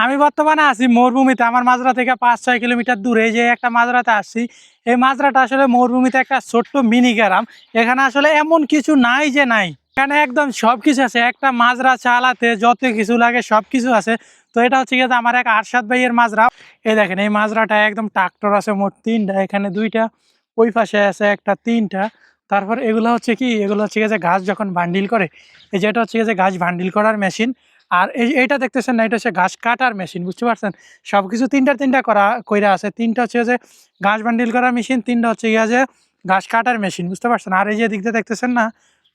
আমি বর্তমানে আছি মরুভূমিতে। আমার মাজরা থেকে ৫-৬ কিলোমিটার দূরে যে একটা মাজরাতে আসছি। এই মাজরাটা আসলে মরুভূমিতে একটা ছোট্ট মিনি গ্রাম। এখানে আসলে এমন কিছু নাই যে নাই, এখানে একদম সবকিছু আছে। একটা মাজরা চালাতে যত কিছু লাগে সবকিছু আছে। তো এটা হচ্ছে গিয়ে আমার এক আরশাদ ভাইয়ের মাজরা। এই দেখেন এই মাজরাটা একদম ট্রাক্টর আছে মোট ৩টা, এখানে 2টা, ওই পাশে আছে একটা, 3টা। তারপর এগুলো হচ্ছে কি, এগুলো হচ্ছে গিয়ে যে ঘাস যখন বান্ডিল করে, এই যেটা হচ্ছে গিয়ে যে ঘাস বান্ডিল করার মেশিন। আর এইটা দেখতেছেন না, এটা হচ্ছে ঘাস কাটার মেশিন, বুঝতে পারছেন? সবকিছু তিনটা কইরা আছে। 3টা হচ্ছে যে ঘাস বান্ডিল করার মেশিন, 3টা হচ্ছে গিয়ে যে ঘাস কাটার মেশিন, বুঝতে পারছেন? আর এই যে দিক দিয়ে দেখতেছেন না,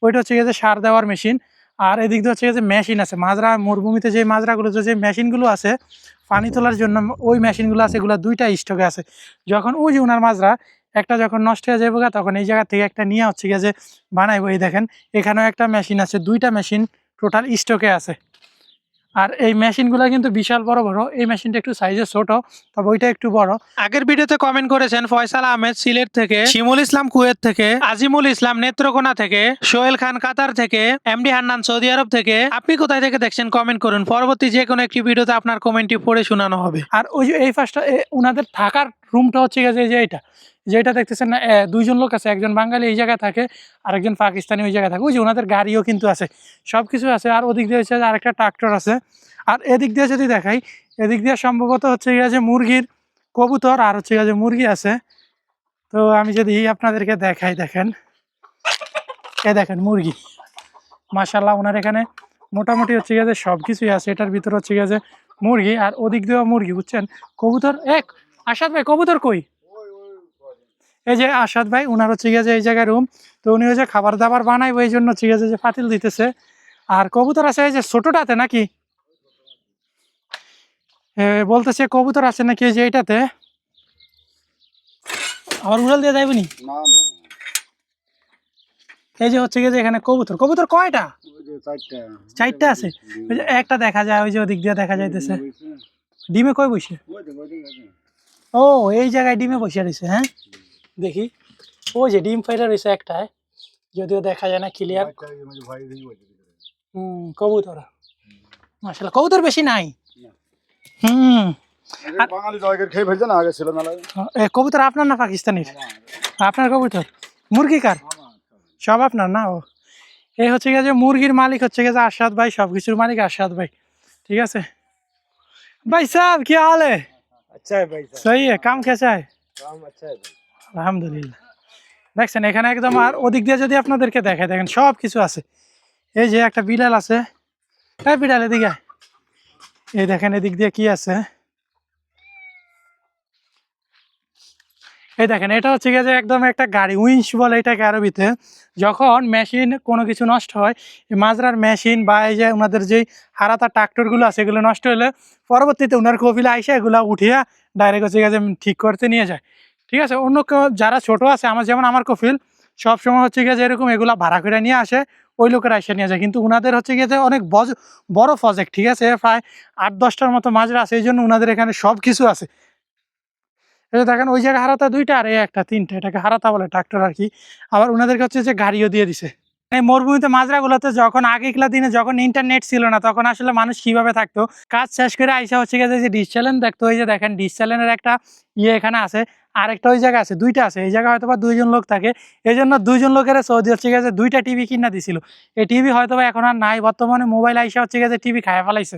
ওইটা হচ্ছে গিয়ে যে সার দেওয়ার মেশিন। আর এদিক দিয়ে হচ্ছে গিয়ে যে মেশিন আছে মাজরা মরুভূমিতে, যে মাজরাগুলো যে মেশিনগুলো আছে পানি তোলার জন্য, ওই মেশিনগুলো আছে, এগুলো 2টা স্টকে আছে। যখন ওই যে উনার মাজরা একটা যখন নষ্ট হয়ে যাবে তখন এই জায়গা থেকে একটা নিয়ে হচ্ছে গিয়ে যে বানাইবো। এই দেখেন এখানেও একটা মেশিন আছে, 2টা মেশিন টোটাল স্টকে আছে। আর এই মেশিনগুলো কিন্তু বিশাল বড় বড়। এই মেশিনটা একটু সাইজে ছোট, তবে ওইটা একটু বড়। আগের ভিডিওতে কমেন্ট করেছেন ফয়সাল আহমেদ সিলেট থেকে, শিমুল ইসলাম কুয়েত থেকে, আজিমুল ইসলাম নেত্রকোনা থেকে, সোহেল খান কাতার থেকে, এমডি হান্নান সৌদি আরব থেকে। আপনি কোথায় থেকে দেখছেন কমেন্ট করুন, পরবর্তী যে কোনো একটি ভিডিওতে আপনার কমেন্টটি পড়ে শোনানো হবে। আর ওই যে এই ফার্স্টটা ওনাদের থাকার রুমটা হচ্ছে যে এইটা, যেটা দেখতেছেন না, 2জন লোক আছে, একজন বাঙালি এই জায়গায় থাকে, আরেকজন পাকিস্তানি ওই জায়গায় থাকে। ওই যে ওনাদের গাড়িও কিন্তু আছে, সব কিছু আছে। আর ওদিক দিয়ে হচ্ছে আরেকটা ট্রাক্টর আছে। আর এদিক দিয়ে যদি দেখাই, এদিক দিয়ে সম্ভবত হচ্ছে গিয়ে যে মুরগির কবুতর আর হচ্ছে গিয়ে যে মুরগি আছে। তো আমি যদি আপনাদেরকে দেখাই, দেখেন দেখেন মুরগি, মাশাআল্লাহ ওনার এখানে মোটামুটি হচ্ছে গিয়ে যে সব কিছুই আছে। এটার ভিতরে হচ্ছে গিয়ে যে মুরগি, আর ওদিক দিয়েও মুরগি, বুঝছেন? কবুতর আসাদ ভাই কবুতর কই? এই যে আসাদ ভাই, ওনার হচ্ছে গিয়ে যে এই জায়গায় রুম। তো উনি হচ্ছে খাবার দাবার বানাইবো, এই জন্য হচ্ছে গিয়ে যে পাতিল দিতেছে। আর কবুতর আছে এই যে ছোটটাতে নাকি, বলতেছে কবুতর আছে নাকি এই যে এইটাতে। আবার উড়াল দিয়ে যাইবনি, এই যে হচ্ছে গিয়ে যে এখানে কবুতর। কবুতর কয়টা? 4টা আছে। ওই যে একটা দেখা যায়, ওই যে ওদিক দিয়ে দেখা যাইতেছে। ডিমে কই বসে? ও এই জায়গায় ডিমে বসে রয়েছে। হ্যাঁ দেখি, ওই যে ডিম ফাইটা রয়েছে একটায়, যদিও দেখা যায় না ক্লিয়ার। কবুতর মাশাআল্লাহ, কবুতর বেশি নাই। কবুতর আপনার না পাকিস্তানির? আপনার কবুতর। মুরগি কার? সব আপনার না? ও এই হচ্ছে গিয়ে যে মুরগির মালিক হচ্ছে গিয়ে যে আরশাদ ভাই, সবকিছুর মালিক আরশাদ ভাই। ঠিক আছে भाई साहब, क्या हाल है? अच्छा है भाई साहब। सही है, काम कैसा है? काम अच्छा है भाई। আলহামদুলিল্লাহ। দেখছেন এখানে একদম। আর ওদিক দিয়ে যদি আপনাদেরকে দেখায়, দেখেন সব কিছু আছে। এই যে একটা বিড়াল আছে, এই বিড়াল এদিকে আয়। এই দেখেন এদিক দিয়ে কি আছে, এই দেখেন এটা হচ্ছে গিয়ে যে একদম একটা গাড়ি, উইঞ্চ বলে এটাকে আরবিতে। যখন মেশিন কোনো কিছু নষ্ট হয়, এই মাজরার মেশিন বা এই যে ওনাদের যেই হারাতা ট্রাক্টরগুলো আছে, এগুলো নষ্ট হলে পরবর্তীতে ওনার কফিলে আইসে এগুলো উঠিয়া ডাইরেক্ট হচ্ছে গিয়ে যে ঠিক করতে নিয়ে যায়। ঠিক আছে, অন্য কেউ যারা ছোট আছে, আমার যেমন আমার কফিল সবসময় হচ্ছে গিয়ে যে এরকম এগুলো ভাড়া করে নিয়ে আসে, ওই লোকেরা এসে নিয়ে যায়। কিন্তু ওনাদের হচ্ছে গিয়ে যে অনেক বড় প্রজেক্ট, ঠিক আছে, প্রায় 8-10টার মতো মাজরা আছে, এই জন্য ওনাদের এখানে সব কিছু আছে। এই দেখেন ওই জায়গায় হারাতা 2টা আর এই একটা 3টা, এটাকে হারাতা বলে ট্রাক্টর আর কি। আবার ওনাদেরকে হচ্ছে যে গাড়িও দিয়ে দিছে। এই মরুভূমিতে মাজরাগুলোতে যখন আগেকার দিনে যখন ইন্টারনেট ছিল না, তখন আসলে মানুষ কিভাবে থাকতো, কাজ শেষ করে আইসা হচ্ছে গিয়ে যে ডিশ চ্যানেল দেখতো। এই যে দেখেন ডিশ চ্যানেলের একটা এখানে আছে, আরেকটা ওই জায়গায় আছে, 2টা আছে। এই জায়গায় হয়তো বা 2জন লোক থাকে, এই জন্য 2জন লোকের সৌদি হচ্ছে গিয়ে যে 2টা টিভি কিনা দিছিল। এই টিভি হয়তো বা এখন আর নাই, বর্তমানে মোবাইল আইসা হচ্ছে গিয়ে যে টিভি খায় ফেলাইছে।